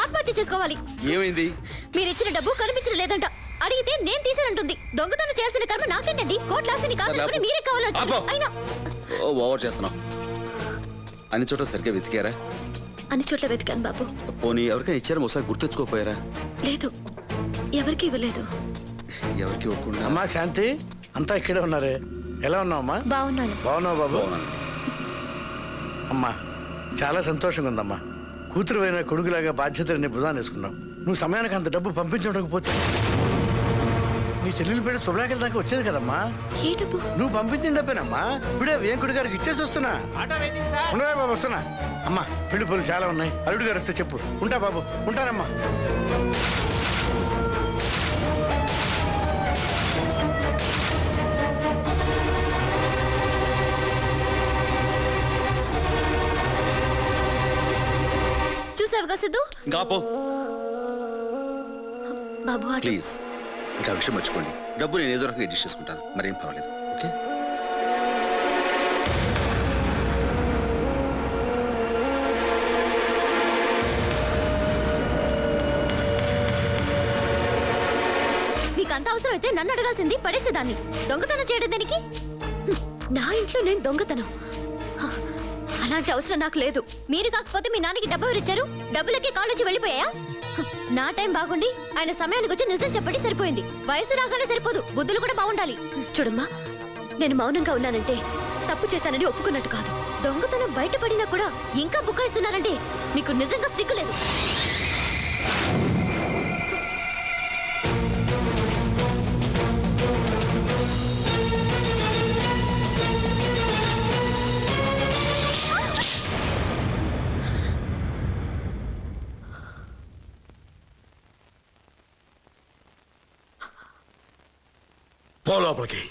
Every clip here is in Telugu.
ఆత్మహత్య చేసుకోవాలి. ఏమైంది? మీరు ఇచ్చిన డబ్బు కనిపించడం లేదంట. అడిగితే నేను తీసానంటుంది. దొంగతనం చేయాల్సిన కర్మ నాకేంటండి? కోర్టు లాస్తిని కాపాడుకుని మీరే కావాలొచ్చు. అయినా ఓవర్ చేస్తున్నావు. అన్ని చోట్ల సరిగ్గా వెతికారా? అన్ని చోట్ల వెతికాను బాబు. పోనీ ఎవరికైనా ఇచ్చారా? ఒకసారి గుర్తెచ్చుకోపోయారా? లేదు, ఎవరికి ఇవ్వలేదు. ఎవరికి ఇవ్వకుండా. అమ్మా శాంతి, అంతా ఇక్కడే ఉన్నారే. ఎలా ఉన్నావమ్మా? బాగున్నాను. బాగున్నావు బాబు? అమ్మా చాలా సంతోషంగా ఉందమ్మా. కూతురు అయిన కొడుకులాగా బాధ్యతని భుజాన్ని వేసుకున్నావు. నువ్వు సమయానికి అంత డబ్బు పంపించకపోతే నీ చెల్లెలు పేరు శుభ్రాకల దాకా వచ్చేది కదమ్మా. ఏ డబ్బు? నువ్వు పంపించిన డబ్బేనమ్మా. ఇప్పుడే వేంకుడి గారికి ఇచ్చేసి వస్తున్నా. ఉండవే బాబు, వస్తున్నా. అమ్మా పెళ్లి పనులు చాలా ఉన్నాయి. అల్లుడు గారు వస్తే చెప్పు. ఉంటా బాబు, ఉంటానమ్మా. చూసావుగా సిద్ధు? బాబు ప్లీజ్ ఇంకా విషయం మర్చిపోండి. డబ్బు నేను ఏదో రకంగా అడ్జస్ట్ చేసుకుంటాను. మరేం పర్వాలేదు. ఓకే? మీకు అంత అవసరం అయితే నన్ను అడగాల్సింది. పడేసేదాన్ని. దొంగతనం చేయడం దానికి? నా ఇంట్లో నేను దొంగతనం? అలాంటి అవసరం నాకు లేదు. మీరు కాకపోతే మీ నాన్నకి డబ్బు ఎవరిచ్చారు? డబ్బులకి కాలేజీ వెళ్ళిపోయా? నా టైం బాగుండి ఆయన సమయానికి వచ్చి నిజం చెప్పండి, సరిపోయింది. వయసు రాగానే సరిపోదు, బుద్ధులు కూడా బాగుండాలి. చూడమ్మా, నేను మౌనంగా ఉన్నానంటే తప్పు చేశానని ఒప్పుకున్నట్టు కాదు. దొంగతనం బయటపడినా కూడా ఇంకా బుకాయిస్తున్నారంటే మీకు నిజంగా సిగ్గులేదు. పో లోపలికి.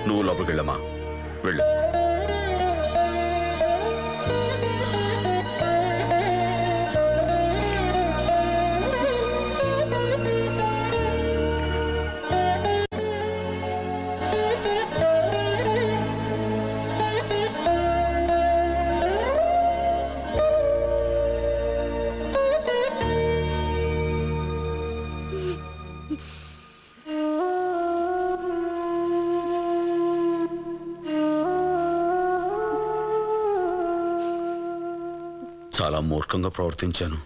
నువ్వు లోపలికి వెళ్ళమ్మా. వెళ్ళు. చాలా మూర్ఖంగా ప్రవర్తించాను.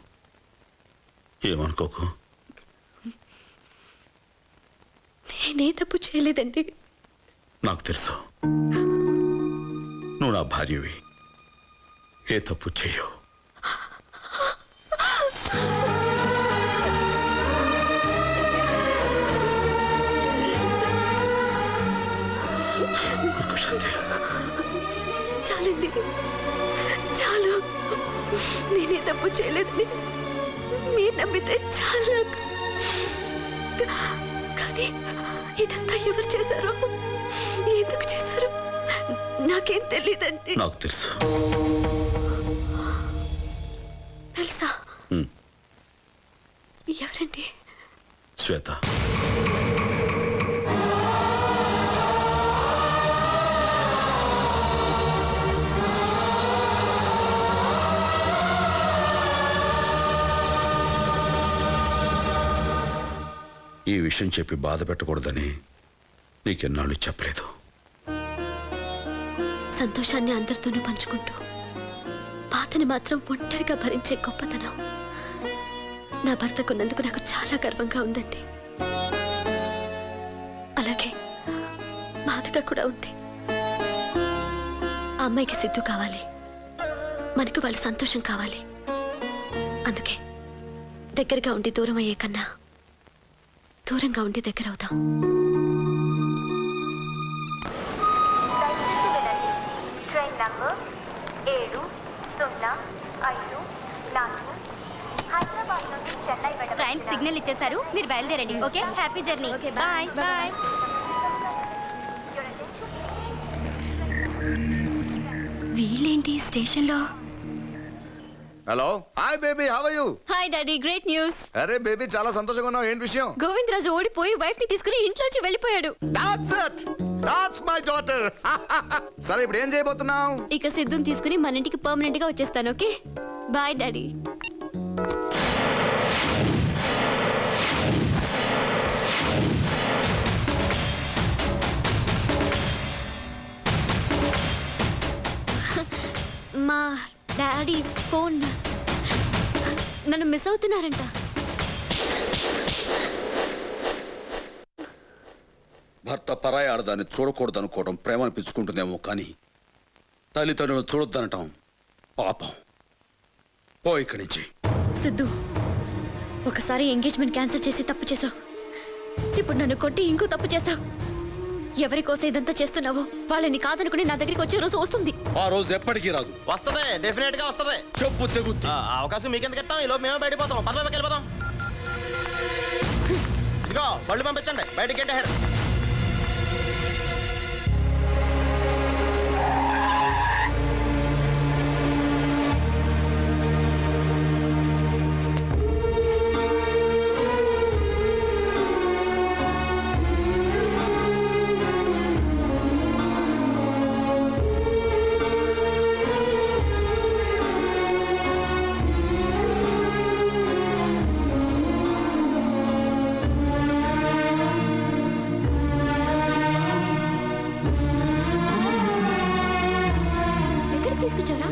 ఏమనుకోకు. నేనే తప్పు చేయలేదండి. నాకు తెలుసు, నువ్వు నా భార్యవి. ఏ తప్పు చెయ్యవు. చాలండి, చాలు. నేనే తప్పు చేయలేదని మీరు నమ్మితే చాలు. కానీ ఇదంతా ఎవరు చేశారో, ఎందుకు చేశారో నాకేం తెలియదండి. నాకు తెలుసు. తెలుసా? ఎవరండి? శ్వేత. ఈ విషయం చెప్పి బాధ పెట్టకూడదని నీకెన్నాళ్ళు చెప్పలేదు. సంతోషాన్ని అందరితోనూ పంచుకుంటూ బాధని మాత్రం ఒంటరిగా భరించే గొప్పతనం నా భర్తకున్నందుకు నాకు చాలా గర్వంగా ఉందండి. అలాగే బాధగా కూడా ఉంది. ఆ అమ్మాయికి సిద్ధు కావాలి, మనకు వాళ్ళ సంతోషం కావాలి. అందుకే దగ్గరగా ఉండి దూరం అయ్యే కన్నా దూరంగా ఉండి దగ్గర అవుతాం. ట్రైన్ నంబర్ 705 హైదరాబాద్ నుండి చెన్నై వెళ్ళ ట్రైన్ సిగ్నల్ ఇచ్చేశారు, మీరు బయలుదేరండి. Okay, happy journey. Okay, bye bye. వీళ్ళేంటి స్టేషన్లో? Hello hi baby how are you hi daddy, great news. అరే బేబీ చాలా సంతోషంగా ఉన్నావు. ఏంటి విషయం? గోవిందరాజు ఓడిపోయి వైఫ్ ని తీసుకుని ఇంట్లోంచి వెళ్ళిపోయాడు. That's it, that's my daughter. సరే ఇప్పుడు ఏం చేయబోతున్నావు? ఇక సిద్ధుని తీసుకుని మన ఇంటికి పర్మనెంట్ గా వచ్చేస్తాను. Okay bye daddy. మా డాడీ ఫోన్ నన్ను మిస్ అవుతున్నారంట. భర్త పరాయి ఆడదాన్ని చూడకూడదు అనుకోవడం ప్రేమ అనిపించుకుంటుందేమో కానీ తల్లిదండ్రులను చూడొద్దనటం పాపం. పో ఇక్కడి నుంచి. సిద్ధు, ఒకసారి ఎంగేజ్మెంట్ క్యాన్సిల్ చేసి తప్పు చేసావు. ఇప్పుడు నన్ను కొట్టి ఇంకో తప్పు చేసావు. ఎవరి కోసం ఇదంతా చేస్తున్నావో వాళ్ళని కాదనుకుని నా దగ్గరికి వచ్చే రోజు వస్తుంది. ఆ రోజు ఎప్పటికీ రాదు. వస్తదే, డెఫినెట్ గా వస్తదే. చెప్పు తెగుద్ది. అవకాశం మీకెందుకు ఇస్తాం? ఈ లోపు మేమే బయటపోతాం. పదవికి వెళ్ళిపోతాం. ఇదిగో పళ్ళు పంపించండి, బయటికి గెట్టేహారు. ఎక్కడికి తీసుకొచ్చారా?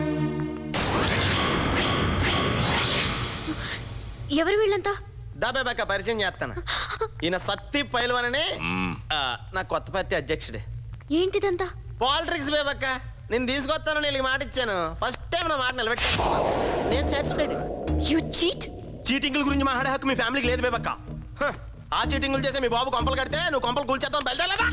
ఎవరు వీళ్ళంతా? దాబేబాక పరిచయం చేస్తాను. ఈయన సత్తి పైల్వానని నా కొత్త పార్టీ అధ్యక్షుడే. ఏంటిదంతా? పాలిటిక్స్ బేబక్క. నేను తీసుకొస్తాను, నేను మాట ఇచ్చాను. ఫస్ట్ టైం నా మాట నిలబెట్టాను. నేను సాటిస్ఫైడ్. You cheat. చీటింగ్ల గురించి మాట్లాడే హక్కు మీ ఫ్యామిలీకి లేదు బేబక్క. ఆ చీటింగ్లు చేసే మీ బాబు కొంపలు కడితే నువ్వు కొంపలు కూల్చేద్దాం బయలుదేరలేదా?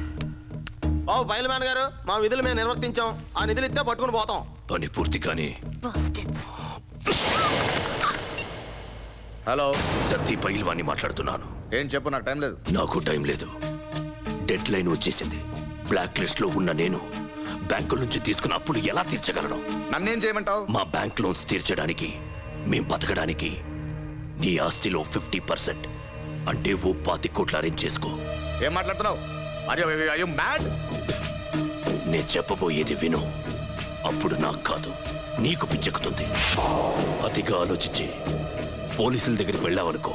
బాబు పైల్వాన్ గారు, మా విధులు మేము నిర్వర్తించాం. ఆ నిధులు ఇస్తే పట్టుకుని పోతాం. పని పూర్తి కానీ Bastards. హలో సత్తి పైల్వాన్ని మాట్లాడుతున్నాను. ఏం చెప్పు, నాకు టైం లేదు. నాకు టైం లేదు. డెడ్ లైన్ వచ్చేసింది. బ్లాక్ లిస్ట్ లో ఉన్న నేను బ్యాంకుల నుంచి తీసుకున్న అప్పులు ఎలా తీర్చగలను? నన్నేం చేయమంటావు? మా బ్యాంక్ లోన్స్ తీర్చడానికి, మేం బతకడానికి నీ ఆస్తిలో 50% అంటే ఓ 25 కోట్లు అరేంజ్ చేసుకో. ఏం మాట్లాడుతున్నావు? అయ్యో మ్యాడ్. నేను చెప్పబోయేది విను. అప్పుడు నాకు కాదు నీకు పిచ్చెక్కుతుంది. అతిగా ఆలోచించి పోలీసుల దగ్గరికి వెళ్ళావనుకో,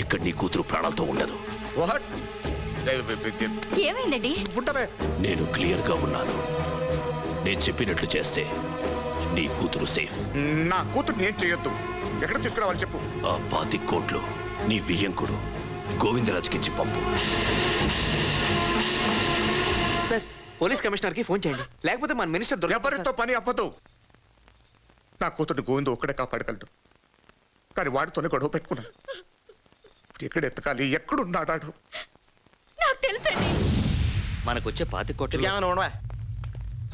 ఇక్కడ నీ కూతురు ప్రాణాలతో ఉండదు. వాట్? ఏమైందండి? నేను క్లియర్ గా ఉన్నాను. నేను చెప్పినట్లు చేస్తే నీ కూతురు సేఫ్. నా కూతురు ఏం చేయొద్దు. ఎక్కడ తీసుకురావాలి చెప్పు. ఆ 25 కోట్లు నీ వియ్యంకుడు గోవిందరాజుకిచ్చి పంపు. సార్, పోలీస్ కమిషనర్ కి ఫోన్ చేయండి, లేకపోతే మన మినిస్టర్ ఎవరితో పని అవ్వదు. నా కూతురు గోవిందు ఒక్కడే కాపాడగలడు, కానీ వాడితోనే గొడవ పెట్టుకున్నాను. ఎక్కడ ఎత్తకాలి, ఎక్కడున్నాడాడు? నాకు తెలుసండి. మనకు వచ్చే 25 కోట్లు ఏమైనా ఉండవా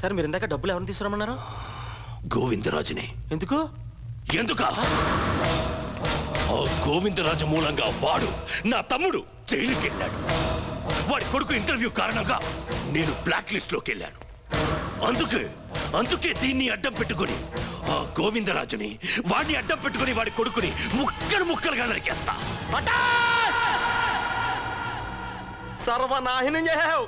సార్? మీరు ఇందాక డబ్బులు ఎవరిని తీసుకురమ్మన్నారు? గోవిందరాజుని. ఎందుకు? ఎందుకా? ఆ గోవిందరాజు మూలంగా వాడు, నా తమ్ముడు జైలుకి వెళ్ళాడు. వాడి కొడుకు ఇంటర్వ్యూ కారణంగా నేను బ్లాక్ లిస్ట్ లోకి వెళ్ళాను. అందుకే దీన్ని అడ్డం పెట్టుకుని ఆ గోవిందరాజుని, వాడిని అడ్డం పెట్టుకుని వాడి కొడుకుని ముక్కలుగా నరికేస్తా. సర్వనాశనం చేసావు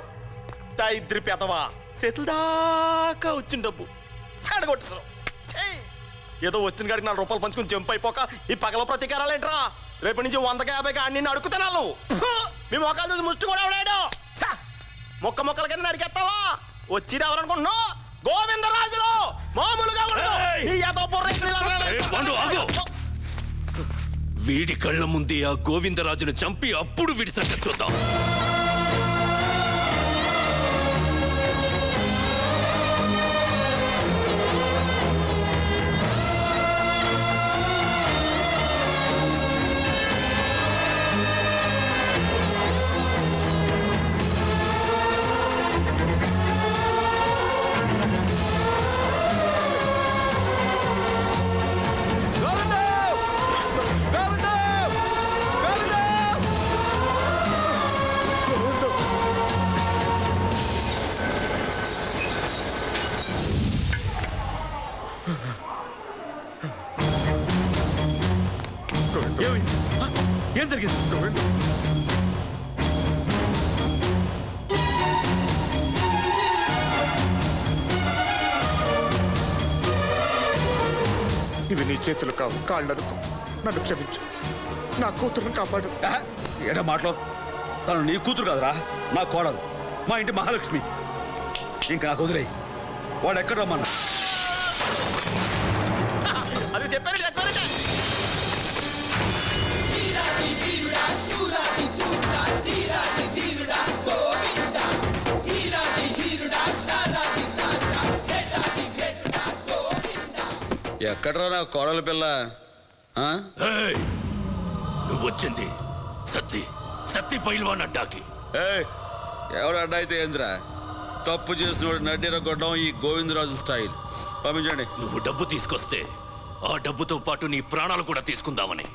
దైద్రి పెదవా. చేతుల దాకా వచ్చిన డబ్బు చెడగొట్టేసావు. ఏదో వచ్చిన కాడికి 4 రూపాయలు పంచుకుని జంప్ అయిపోక ఈ పగల ప్రతీకారాలేంట్రా? రేపటి నుంచి 100కి 50కి అన్ని అడుగుతున్నాను. మీ మొక్కలు చూసి ముష్టి కూడా ఎవడాడు? మొక్కల కింద నడికేస్తావా? వచ్చిది ఎవరనుకుంటున్నావు? గోవిందరాజులు మామూలుగా ఉండదు. ఈ ఏదో వీడి కళ్ళ ముందే ఆ గోవిందరాజును చంపి అప్పుడు వీడి సంగతి చూద్దాం. నీ చేతులు కావు కాళ్ళనుకో నన్ను క్షమించు నా కూతురుని కాపాడు. ఏడా మాటలో తను నీ కూతురు కాదురా, నా కోడలు, మా ఇంటి మహాలక్ష్మి. ఇంకా నాకు వదిలేయి. వాడు ఎక్కడ రమ్మన్నా? అది చెప్పారు చెప్పారంటే ఎక్కడరా నా కోడలు పిల్ల? ఆ? ఏయ్! నువ్వు వచ్చింది సత్తి సత్తి పైల్వాన్ అడ్డాకి. ఏయ్, ఎవడు అడ్డ అయితే ఏంద్రా? తప్పు చేసినోడు నడ్డిర కొట్టడం ఈ గోవిందరాజు స్టైల్. పంపించండి. నువ్వు డబ్బు తీసుకొస్తే ఆ డబ్బుతో పాటు నీ ప్రాణాలు కూడా తీసుకుందామని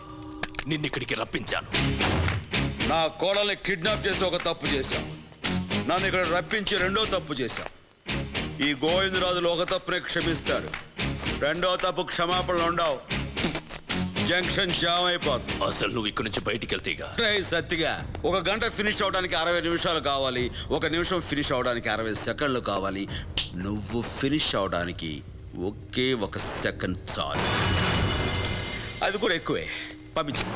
నిన్నిక్కడికి రప్పించాను. నా కోడల్ని కిడ్నాప్ చేసి ఒక తప్పు చేశాం. నన్ను ఇక్కడ రప్పించి రెండో తప్పు చేశాం. ఈ గోవిందరాజులు ఒక తప్పునే క్షమిస్తాడు, రెండో తప్పు క్షమాపణలు ఉండవు. జంక్షన్ జామ్ అయిపోతుంది. అసలు నువ్వు ఇక్కడి నుంచి బయటికి వెళ్తేగా సత్తిగా 1 గంట ఫినిష్ అవడానికి 60 నిమిషాలు కావాలి. 1 నిమిషం ఫినిష్ అవడానికి 60 సెకండ్లు కావాలి. నువ్వు ఫినిష్ అవడానికి ఒకే 1 సెకండ్ చాలు. అది కూడా ఎక్కువే. పంపించు.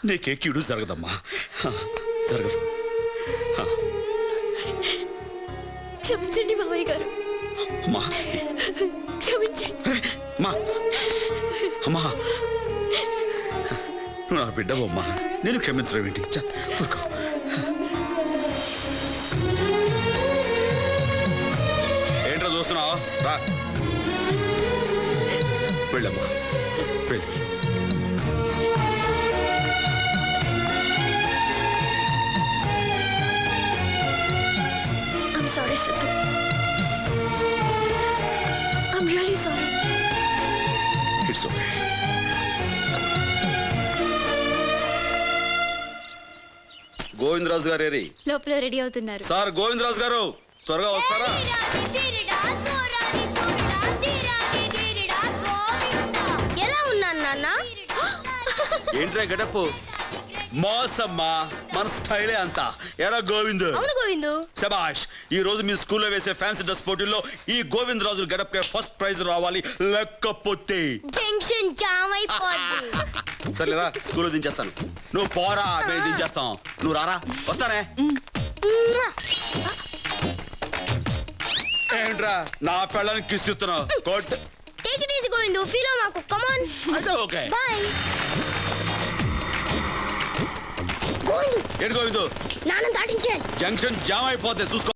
నీకే కీడు జరగదమ్మా. జరగదు. క్షమించండి మావయ్య గారు, అమ్మా క్షమించండి. అమ్మా అమ్మా నువ్వు నా బిడ్డవమ్మా, నేను క్షమించడం ఏంటి? ఊరుకో. ఏంట్రా చూస్తున్నావు? రా వెళ్ళమ్మా, వెళ్ళి. I'm sorry, Sidhu. I'm really sorry. It's okay. Govindaraju గారు ఏరి? లోపల రెడీ అవుతున్నారు. సార్ గోవిందరాజు గారు త్వరగా వస్తారా? ఎలా ఉన్నాను నాన్న? ఏంట్రా గడపు? మోసమ్మా, మన స్టైలే అంతా. ఎరా గోవింద్? అవును గోవిందు. శబాష్. ఈ రోజు మీ స్కూల్లో వేసే ఫ్యాన్సీ డ్రెస్ పోటీల్లో ఈ గోవిందరాజు గడపకే ఫస్ట్ ప్రైజ్ రావాలి, లేకపోతే జంక్షన్ జామ్ అయిపోద్ది. సరేరా, స్కూల్లో దించేస్తాను. నువ్వు పోరా, మేము దించేస్తాం. నువ్వు రారా. వస్తానే. ఏంట్రా నా పెళ్ళానికి కిస్ ఇస్తున్నావు? కోట్ take it easy Govindu, feel మాకు. Come on. అయితే ఓకే. బై. గోవిందు, ఏంటి గోవిందు? నాన్న దాటించేయాలి. జంక్షన్ జామ్ అయిపోతే చూసుకో.